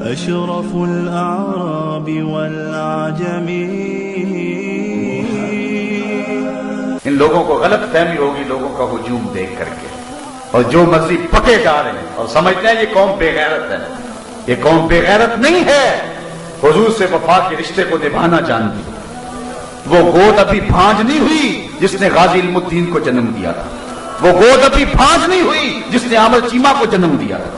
أشرف الأعراب والعجم. ان لوگوں کو غلط فہمی ہوگی لوگوں کا ہجوم دیکھ کر کے، اور جو مرضی پکے جا رہے ہیں اور سمجھتے ہیں یہ قوم بے غیرت ہے. یہ قوم بے غیرت نہیں ہے، حضور سے وفا کے رشتے کو نبھانا جانتی. وہ گود ابھی بھانج نہیں ہوئی جس نے غازی علم الدین کو جنم دیا تھا. وہ گود ابھی بھانج نہیں ہوئی جس نے عامر چیمہ کو جنم دیا تھا.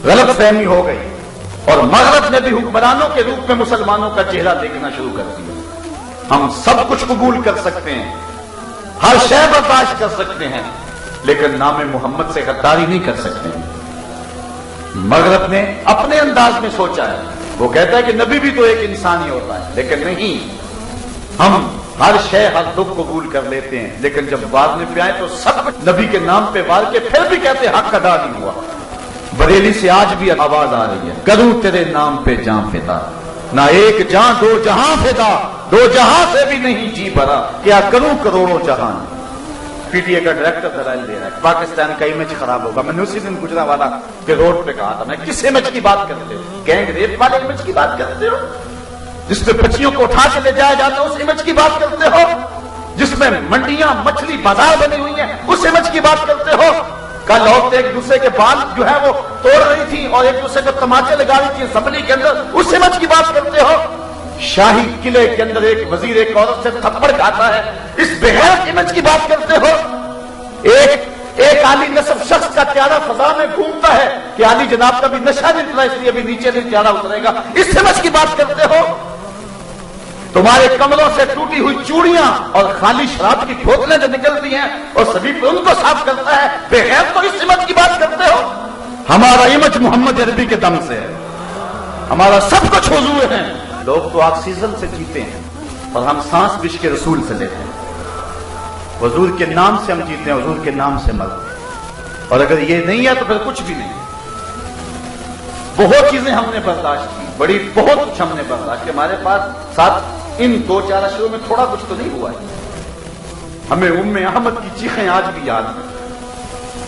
غلط فہمی ہو گئی، اور مغرب نے بھی حکمرانوں کے روپ میں مسلمانوں کا چہرہ دیکھنا شروع کر دیا. ہم سب کچھ قبول کر سکتے ہیں، ہر شے برداشت کر سکتے ہیں، لیکن نام محمد سے غداری نہیں کر سکتے ہیں. مغرب نے اپنے انداز میں سوچا ہے، وہ کہتا ہے کہ نبی بھی تو ایک انسان ہی ہوتا ہے، لیکن نہیں، ہم ہر شے ہر دکھ قبول کر لیتے ہیں، لیکن جب وارنے پہ آئے تو سب کچھ نبی کے نام پہ وار کے پھر بھی کہتے حق ادا نہیں ہوا. بریلی سے آج بھی آواز آ رہی ہے، کروں تیرے نام پہ جان فدا، نہ ایک جان دو جہاں فدا، دو جہاں سے بھی نہیں جی بھرا، کیا کروں کروڑوں جہان. پی ٹی اے کا ڈائریکٹر دلائل دے رہا ہے پاکستان کا امیج خراب ہوگا. میں نے اسی دن گجرانوالہ کے روڈ پہ کہا تھا، میں کس امیج کی بات کرتے ہو؟ گینگ ریپ والے امیج کی بات کرتے ہو؟ جس میں بچیوں کو اٹھا کے لے جایا جاتا ہے اس امیج کی بات کرتے ہو؟ جس میں منڈیاں مچھلی بازار بنی ہوئی ہیں اس امیج کی بات کرتے ہو؟ کل عورتیں ایک دوسرے کے بال جو ہے وہ توڑ رہی تھی اور ایک دوسرے کو تماچے لگا رہی تھی اسمبلی کے اندر، اس امیج کی بات کرتے ہو؟ شاہی قلعے کے اندر ایک وزیر ایک عورت سے تھپڑ کھاتا ہے، اس بغیر امیج کی بات کرتے ہو؟ ایک عالی نصب شخص کا چہرہ فضا میں گھومتا ہے کہ عالی جناب کا بھی نشہ نہیں اترا اس لیے ابھی نیچے نہیں چہرہ اترے گا، اس امیج کی بات کرتے ہو؟ تمہارے کمروں سے ٹوٹی ہوئی چوڑیاں اور خالی شراب کی بوتلیں جو نکلتی ہیں اور سبھی پہ ان کو صاف کرتا ہے، بغیر تو اس امیج کی بات کرتے ہو؟ ہمارا امیج محمد عربی کے دم سے ہے، ہمارا سب کچھ حضور ہے. لوگ تو آکسیجن سے جیتے ہیں اور ہم سانس بش کے رسول سے لیتے ہیں. حضور کے نام سے ہم جیتے ہیں، حضور کے نام سے مرتے ہیں، اور اگر یہ نہیں ہے تو پھر کچھ بھی نہیں. بہت چیزیں ہم نے برداشت کی، بڑی بہت کچھ ہم نے برداشت کی. ہمارے پاس ساتھ ان دو چار اشروں میں تھوڑا کچھ تو نہیں ہوا ہے. ہمیں ام احمد کی چیخیں آج بھی یاد ہیں،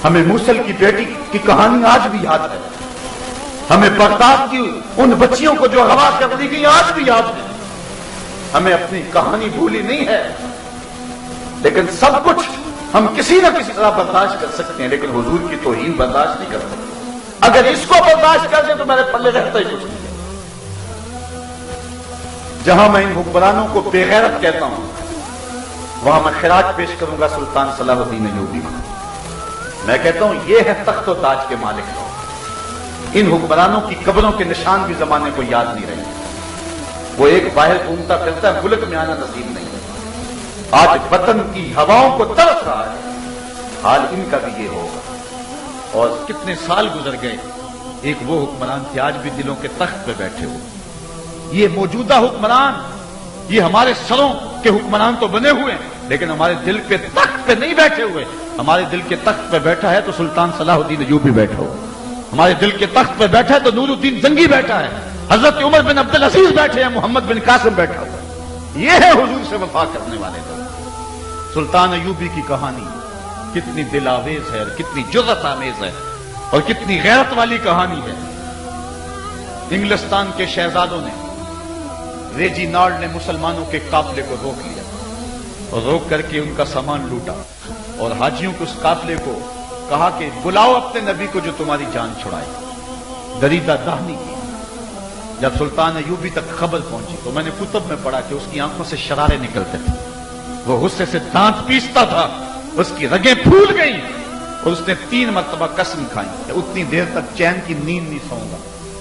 ہمیں موصل کی بیٹی کی کہانی آج بھی یاد ہے، ہمیں بغداد کی ان بچیوں کو جو اغوا کر دی گئی آج بھی یاد ہے. ہمیں اپنی کہانی بھولی نہیں ہے، لیکن سب کچھ ہم کسی نہ کسی طرح برداشت کر سکتے ہیں، لیکن حضور کی توہین برداشت نہیں کر سکتے. اگر اس کو برداشت کر دیں تو میرے پلے رہتا ہی کچھ نہیں. جہاں میں ان حکمرانوں کو بے غیرت کہتا ہوں وہاں میں خراج پیش کروں گا سلطان صلاح الدین ایوبی کو. میں کہتا ہوں یہ ہے تخت و تاج کے مالک لوگ. ان حکمرانوں کی قبروں کے نشان بھی زمانے کو یاد نہیں رہے. وہ ایک باہر گھومتا پھرتا ہے، ملک میں آنا نصیب نہیں ہے. آج وطن کی ہواؤں کو ترس رہا ہے، حال ان کا بھی یہ ہوگا. اور کتنے سال گزر گئے، ایک وہ حکمران تھے آج بھی دلوں کے تخت پہ بیٹھے ہوئے. یہ موجودہ حکمران، یہ ہمارے سروں کے حکمران تو بنے ہوئے ہیں لیکن ہمارے دل کے تخت پہ نہیں بیٹھے ہوئے. ہمارے دل کے تخت پہ بیٹھا ہے تو سلطان صلاح الدین ایوبی بیٹھا ہو، ہمارے دل کے تخت پہ بیٹھا ہے تو نور الدین زنگی بیٹھا ہے، حضرت عمر بن عبد العزیز بیٹھے ہیں، محمد بن قاسم بیٹھا ہوا. یہ ہے حضور سے وفا کرنے والے لوگ. سلطان ایوبی کی کہانی کتنی دل آویز ہے اور کتنی جرأت آمیز ہے اور کتنی غیرت والی کہانی ہے. انگلستان کے شہزادوں نے، ریجی نارڈ نے مسلمانوں کے قافلے کو روک لیا اور روک کر کے ان کا سامان لوٹا اور حاجیوں کو اس قافلے کو کہا کہ بلاؤ اپنے نبی کو جو تمہاری جان چھڑائے. دریدہ دہنی کی. جب سلطان ایوبی تک خبر پہنچی تو میں نے کتب میں پڑھا کہ اس کی آنکھوں سے شرارے نکلتے تھے، وہ غصے سے دانت پیستا تھا، اس کی رگیں پھول گئیں اور اس نے 3 مرتبہ قسم کھائی کہ اتنی دیر تک چین کی نیند نہیں سوؤں گا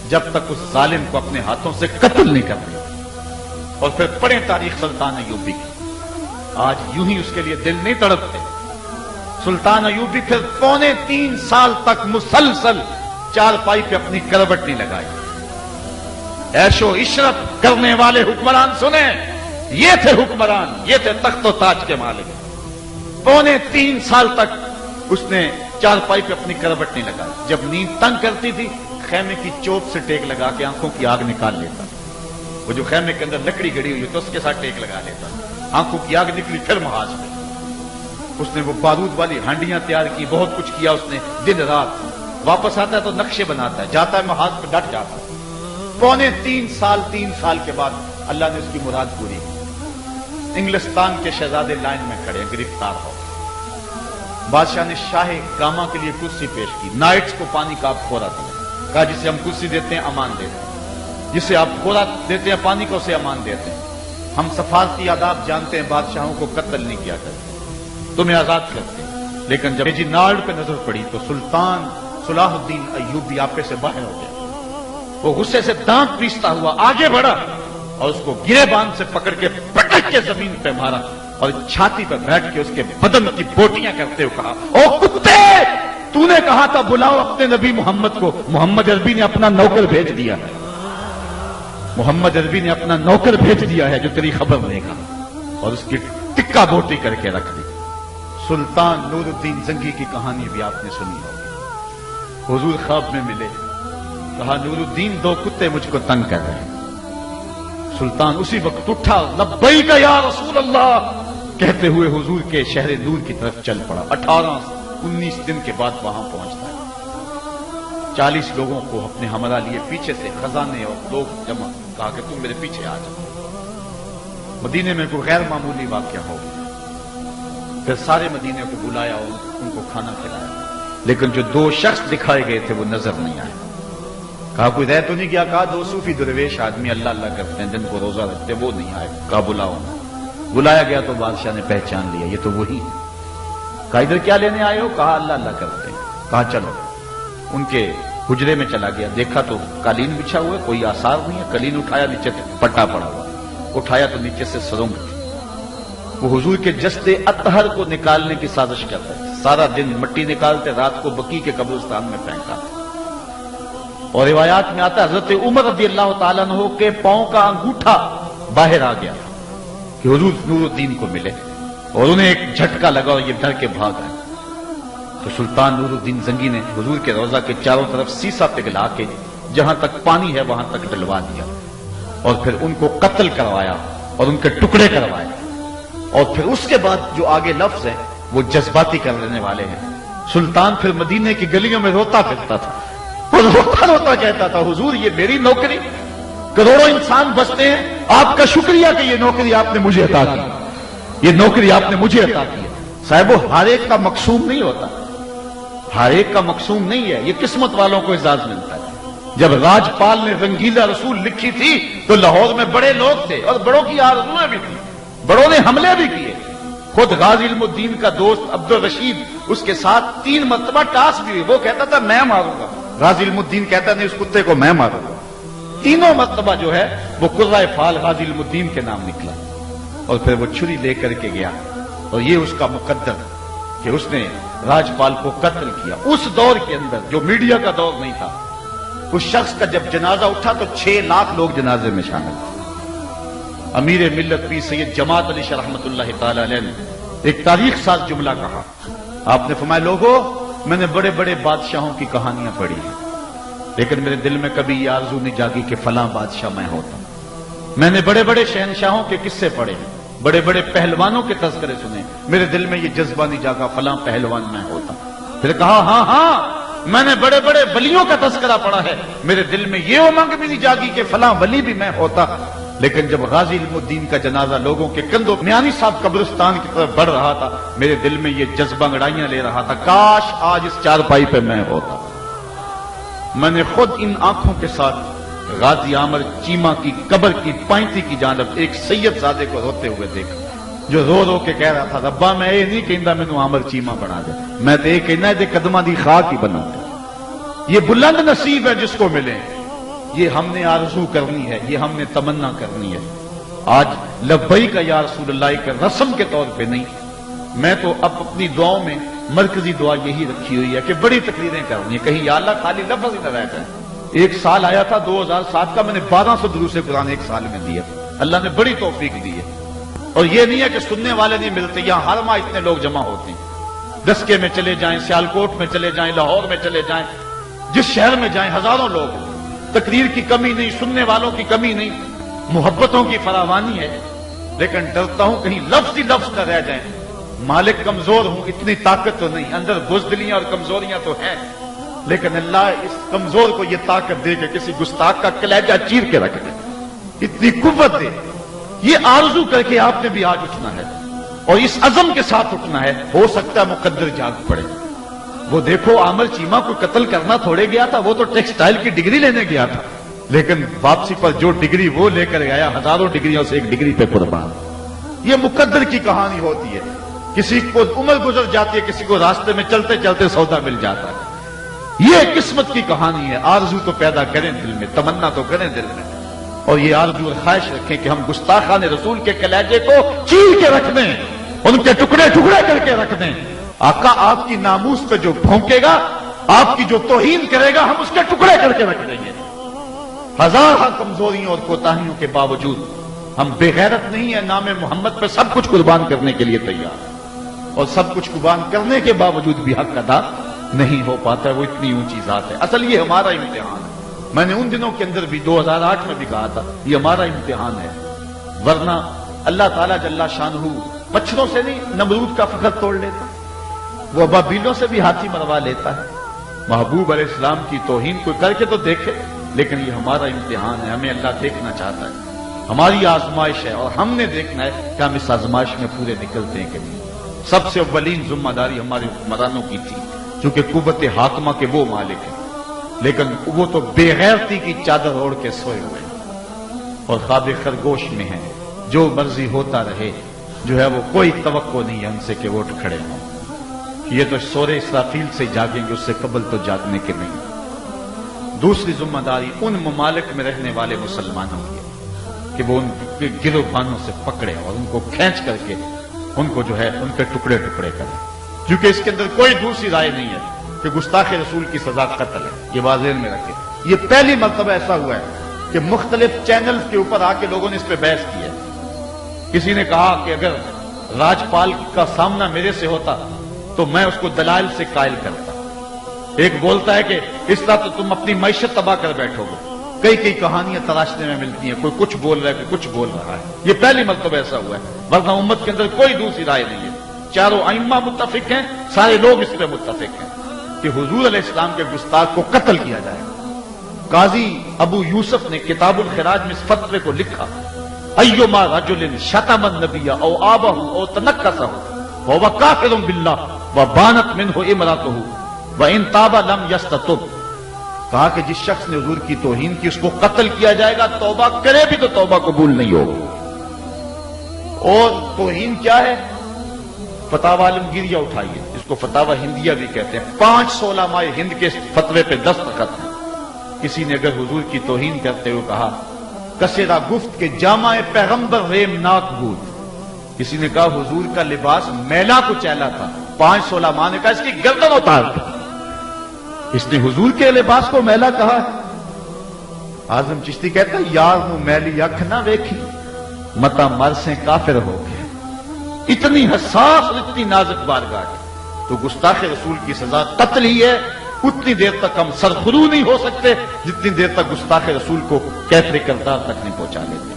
جب تک اس ظالم کو اپنے ہاتھوں سے قتل نہیں کر دیا. اور پھر پڑھیں تاریخ سلطان ایوبی کی. آج یوں ہی اس کے لیے دل نہیں تڑپتے. سلطان ایوبی پھر 3.25 سال تک مسلسل چارپائی پہ اپنی کروٹ نہیں لگائی. عیش و عشرت کرنے والے حکمران سنیں، یہ تھے حکمران، یہ تھے تخت و تاج کے مالک. 3.25 سال تک اس نے چارپائی پہ اپنی کروٹ نہیں لگائی. جب نیند تنگ کرتی تھی خیمے کی چوب سے ٹیک لگا کے آنکھوں کی آگ نکال لیتا. وہ جو خیمے کے اندر لکڑی گڑی ہوئی تو اس کے ساتھ ٹیک لگا لیتا، آنکھوں کی آگ نکلی پھر محاذ میں. اس نے وہ بارود والی ہانڈیاں تیار کی، بہت کچھ کیا اس نے دن رات. واپس آتا ہے تو نقشے بناتا ہے، جاتا ہے محاذ پہ ڈٹ جاتا ہے۔ پونے 3 سال کے بعد اللہ نے اس کی مراد پوری کی۔ انگلستان کے شہزادے لائن میں کھڑے ہیں، گرفتار ہو۔ بادشاہ نے شاہ گاما کے لیے کرسی پیش کی، نائٹس کو پانی کا آپ خوراک دیں، کہا جسے ہم کرسی دیتے ہیں امان دیتے ہیں، جسے آپ خوراک دیتے ہیں پانی کو اسے امان دیتے ہیں۔ ہم سفارتی آداب جانتے ہیں، بادشاہوں کو قتل نہیں کیا کرتے، تمہیں آزاد کرتے ہیں۔ لیکن جب ریجینالڈ پہ نظر پڑی تو سلطان صلاح الدین ایوبی آپے سے باہر ہو گیا۔ وہ غصے سے دانت پیستا ہوا آگے بڑھا اور اس کو گرے باندھ سے پکڑ کے پٹک کے زمین پہ مارا اور چھاتی پہ بیٹھ کے اس کے بدن کی بوٹیاں کرتے ہوئے کہا، او کتے، تو نے کہا تھا بلاؤ اپنے نبی محمد کو، محمد عربی نے اپنا نوکر بھیج دیا ہے، محمد عربی نے اپنا نوکر بھیج دیا ہے جو تیری خبر لے گا، اور اس کی ٹکا بوٹی کر کے رکھ دی۔ سلطان نور الدین زنگی کی کہانی بھی آپ نے سنی ہوگی۔ حضور خواب میں ملے، کہا نور الدین 2 کتے مجھ کو تنگ کر رہے ہیں۔ سلطان اسی وقت اٹھا، لبیک یا رسول اللہ کہتے ہوئے حضور کے شہر نور کی طرف چل پڑا۔ 18-19 دن کے بعد وہاں پہنچتا ہے۔ 40 لوگوں کو اپنے ہمراہ لیے پیچھے سے خزانے اور لوگ جمع، کہا کہ تم میرے پیچھے آ جاؤ۔ مدینے میں کوئی غیر معمولی واقعہ ہو گیا۔ پھر سارے مدینے کو بلایا اور ان کو کھانا کھلایا، لیکن جو 2 شخص دکھائے گئے تھے وہ نظر نہیں آئے۔ کہا کوئی رہ تو نہیں گیا؟ کہا 2 صوفی درویش آدمی اللہ اللہ کرتے ہیں، دن کو روزہ رکھتے ہیں، وہ نہیں آئے۔ کہا بلاؤ۔ بلایا گیا تو بادشاہ نے پہچان لیا، یہ تو وہی ہے۔ کہا ادھر کیا لینے آئے ہو؟ کہا اللہ اللہ کرتے ہیں۔ کہا چلو۔ ان کے حجرے میں چلا گیا، دیکھا تو قالین بچھا ہوا ہے، کوئی آثار نہیں ہے۔ قالین اٹھایا، نیچے پٹا پڑا ہوا، اٹھایا تو نیچے سے سرنگ تھی۔ وہ حضور کے جسد اطہر کو نکالنے کی سازش کرتا ہے، سارا دن مٹی نکالتے، رات کو بقیع کے قبرستان میں پھینکا۔ اور روایات میں آتا ہے حضرت عمر رضی اللہ تعالیٰ عنہ کے پاؤں کا انگوٹھا باہر آ گیا کہ حضور نور الدین کو ملے، اور انہیں ایک جھٹکا لگا اور یہ ڈر کے بھاگ آئے۔ تو سلطان نور الدین زنگی نے حضور کے روضہ کے چاروں طرف سیسا پگھلا کے جہاں تک پانی ہے وہاں تک ڈلوا دیا، اور پھر ان کو قتل کروایا اور ان کے ٹکڑے کروائے۔ اور پھر اس کے بعد جو آگے لفظ ہیں وہ جذباتی کر لینے والے ہیں۔ سلطان پھر مدینے کی گلیوں میں روتا پھرتا تھا اور روتا روتا کہتا تھا حضور یہ میری نوکری، کروڑوں انسان بستے ہیں، آپ کا شکریہ کہ یہ نوکری آپ نے مجھے عطا کی، یہ نوکری آپ نے مجھے عطا کی۔ صاحب ہر ایک کا مقصوم نہیں ہوتا، ہر ایک کا مقصوم نہیں ہے، یہ قسمت والوں کو اعزاز ملتا ہے۔ جب راجپال نے رنگیلا رسول لکھی تھی تو لاہور میں بڑے لوگ تھے اور بڑوں کی آرزویں بھی تھی، بڑوں نے حملے بھی کیے۔ خود غازی علم الدین کا دوست عبد الرشید اس کے ساتھ 3 مرتبہ ٹاس بھی ہوئی، وہ کہتا تھا میں ماروں گا، غازی علم الدین کہتا نہیں اس کتے کو میں ماروں گا۔ 3 مرتبہ جو ہے وہ قرۂ فال غازی علم الدین کے نام نکلا، اور پھر وہ چھری لے کر کے گیا، اور یہ اس کا مقدر کہ اس نے راجپال کو قتل کیا۔ اس دور کے اندر جو میڈیا کا دور نہیں تھا، اس شخص کا جب جنازہ اٹھا تو 6 لاکھ لوگ جنازے میں شامل تھے۔ امیر ملت پیر سید جماعت علی شاہ رحمۃ اللہ تعالی علیہ نے ایک تاریخ ساز جملہ کہا، آپ نے فرمایا لوگوں میں نے بڑے بڑے بادشاہوں کی کہانیاں پڑھی ہیں، لیکن میرے دل میں کبھی یہ آرزو نہیں جاگی کہ فلاں بادشاہ میں ہوتا۔ میں نے بڑے بڑے شہنشاہوں کے قصے پڑھے ہیں، بڑے بڑے پہلوانوں کے تذکرے سنے، میرے دل میں یہ جذبہ نہیں جاگا فلاں پہلوان میں ہوتا۔ پھر کہا ہاں میں نے بڑے بڑے ولیوں کا تذکرہ پڑھا ہے، میرے دل میں یہ امنگ بھی نہیں جاگی کہ فلاں ولی بھی میں ہوتا۔ لیکن جب غازی علم الدین کا جنازہ لوگوں کے کندھوں میانی صاحب قبرستان کی طرف بڑھ رہا تھا، میرے دل میں یہ جذبہ انگڑائیاں لے رہا تھا، کاش آج اس چارپائی پہ میں ہوتا۔ میں نے خود ان آنکھوں کے ساتھ غازی عامر چیمہ کی قبر کی پائنتی کی جانب ایک سید زادے کو روتے ہوئے دیکھا، جو رو رو کے کہہ رہا تھا ربا میں یہ نہیں کہندا مینوں عامر چیمہ بنا دے، میں تو یہ کہنا ہے دے قدماں دی خاک ہی بنا دے۔ یہ بلند نصیب ہے جس کو ملے، یہ ہم نے آرزو کرنی ہے، یہ ہم نے تمنا کرنی ہے۔ آج لبیک یا رسول اللہ کا رسم کے طور پہ نہیں، میں تو اب اپنی دعاؤں میں مرکزی دعا یہی رکھی ہوئی ہے کہ بڑی تقریریں کرنی ہے، کہیں یا اللہ خالی لفظ ہی نہ رہ جائے۔ ایک سال آیا تھا 2007 کا، میں نے 1200 دروس قرآن ایک سال میں دیا، اللہ نے بڑی توفیق دی ہے۔ اور یہ نہیں ہے کہ سننے والے نہیں ملتے، یہاں ہر ماہ اتنے لوگ جمع ہوتے ہیں، دسکے میں چلے جائیں، سیالکوٹ میں چلے جائیں، لاہور میں چلے جائیں، جس شہر میں جائیں ہزاروں لوگ، تقریر کی کمی نہیں، سننے والوں کی کمی نہیں، محبتوں کی فراوانی ہے۔ لیکن ڈرتا ہوں کہیں لفظ ہی لفظ نہ رہ جائیں۔ مالک کمزور ہوں، اتنی طاقت تو نہیں، اندر بزدلیاں اور کمزوریاں تو ہیں، لیکن اللہ اس کمزور کو یہ طاقت دے کہ کسی گستاخ کا کلیجہ چیر کے رکھ دے، اتنی قوت دے. یہ آرزو کر کے آپ نے بھی آج اٹھنا ہے اور اس عزم کے ساتھ اٹھنا ہے. ہو سکتا ہے مقدر جاگ پڑے. وہ دیکھو عامر چیمہ کو قتل کرنا تھوڑے گیا تھا، وہ تو ٹیکسٹائل کی ڈگری لینے گیا تھا، لیکن واپسی پر جو ڈگری وہ لے کر گیا ہزاروں ڈگریوں سے ایک ڈگری پہ قربان. یہ مقدر کی کہانی ہوتی ہے. کسی کو عمر گزر جاتی ہے، کسی کو راستے میں چلتے چلتے سودا مل جاتا ہے. یہ قسمت کی کہانی ہے. آرزو تو پیدا کریں دل میں، تمنا تو کریں دل میں، اور یہ آرزو اور خواہش رکھیں کہ ہم گستاخان رسول کے کلیجے کو چیر کے رکھ دیں، ان کے ٹکڑے ٹکڑے کر کے رکھ دیں. آقا آپ کی ناموس پہ جو بھونکے گا، آپ کی جو توہین کرے گا، ہم اس کے ٹکڑے کر کے رکھ دیں گے. ہزارہ کمزوریوں اور کوتاہیوں کے باوجود ہم بے غیرت نہیں ہیں. نام محمد پہ سب کچھ قربان کرنے کے لیے تیار، اور سب کچھ قربان کرنے کے باوجود بھی حق ادا نہیں ہو پاتا. وہ اتنی اونچی ذات ہے. اصل یہ ہمارا امتحان ہے. میں نے ان دنوں کے اندر بھی 2008 میں بھی کہا تھا یہ ہمارا امتحان ہے. ورنہ اللہ تعالیٰ جل شانہ مچھروں سے نہیں نمرود کا فخر توڑ لیتا، وہ ابابیلوں سے بھی ہاتھی مروا لیتا ہے. محبوب علیہ السلام کی توہین کوئی کر کے تو دیکھے. لیکن یہ ہمارا امتحان ہے. ہمیں اللہ دیکھنا چاہتا ہے، ہماری آزمائش ہے، اور ہم نے دیکھنا ہے کہ ہم اس آزمائش میں پورے نکلتے ہیں کہ نہیں. سب سے اولین ذمہ داری ہمارے حکمرانوں کی تھی، چونکہ قوت حاکمہ کے وہ مالک ہیں، لیکن وہ تو بے غیرتی کی چادر اوڑھ کے سوئے ہوئے ہیں اور خواب خرگوش میں ہیں. جو مرضی ہوتا رہے، جو ہے وہ کوئی توقع نہیں ہے ان سے کہ وہ اٹھ کھڑے ہوں. یہ تو سورے اسرافیل سے جاگیں گے، اس سے قبل تو جاگنے کے نہیں. دوسری ذمہ داری ان ممالک میں رہنے والے مسلمانوں کی کہ وہ ان کے گروبانوں سے پکڑے اور ان کو کھینچ کر کے ان کو جو ہے ان کے ٹکڑے ٹکڑے کریں. کیونکہ اس کے اندر کوئی دوسری رائے نہیں ہے کہ گستاخ رسول کی سزا قتل ہے. یہ واضح میں رکھے. یہ پہلی مرتبہ ایسا ہوا ہے کہ مختلف چینلز کے اوپر آ کے لوگوں نے اس پہ بحث کی ہے. کسی نے کہا کہ اگر راجپال کا سامنا میرے سے ہوتا تو میں اس کو دلائل سے قائل کرتا. ایک بولتا ہے کہ اس طرح تو تم اپنی معیشت تباہ کر بیٹھو گے. کئی کئی کہانیاں تراشنے میں ملتی ہیں، کوئی کچھ بول رہا ہے کوئی کچھ بول رہا ہے. یہ پہلی مرتبہ ایسا ہوا ہے، ورنہ امت کے اندر کوئی دوسری رائے نہیں ہے. چاروں ائمہ متفق ہیں، سارے لوگ اس پہ متفق ہیں کہ حضور علیہ السلام کے گستاخ کو قتل کیا جائے. قاضی ابو یوسف نے کتاب الخراج میں اس فتوے کو لکھا، ایما رجل شتم النبی او آبہ او تنکسہ وهو کافر باللہ وبانت منہ امرأتہ وان تاب لم یستتب. کہا کہ جس شخص نے حضور کی توہین کی اس کو قتل کیا جائے گا، توبہ کرے بھی تو توبہ قبول نہیں ہوگی. اور توہین کیا ہے؟ فتاوی عالمگیریہ اٹھائیے، اس کو فتاوی ہندیہ بھی کہتے ہیں. 5 علماء ہند کے فتوے پہ دستخط ہیں. کسی نے اگر حضور کی توہین کرتے ہوئے کہا کسیرا گفت کے جامع پیغمبر ریم ناک بود. کسی نے کہا حضور کا لباس میلا کو چیلا تھا. 5 علماء نے کہا اس کی گردن اتار دو. اس نے حضور کے لباس کو میلا کہا. اعظم چشتی کہتا ہے یار نو میلی اکھ نہ ویکھی متا مر سے کافر ہو گیا. اتنی حساس اور اتنی نازک بارگاہ ہے تو گستاخ رسول کی سزا قتل ہی ہے. اتنی دیر تک ہم سرخرو نہیں ہو سکتے جتنی دیر تک گستاخ رسول کو کیفر کردار تک نہیں پہنچا لیتے.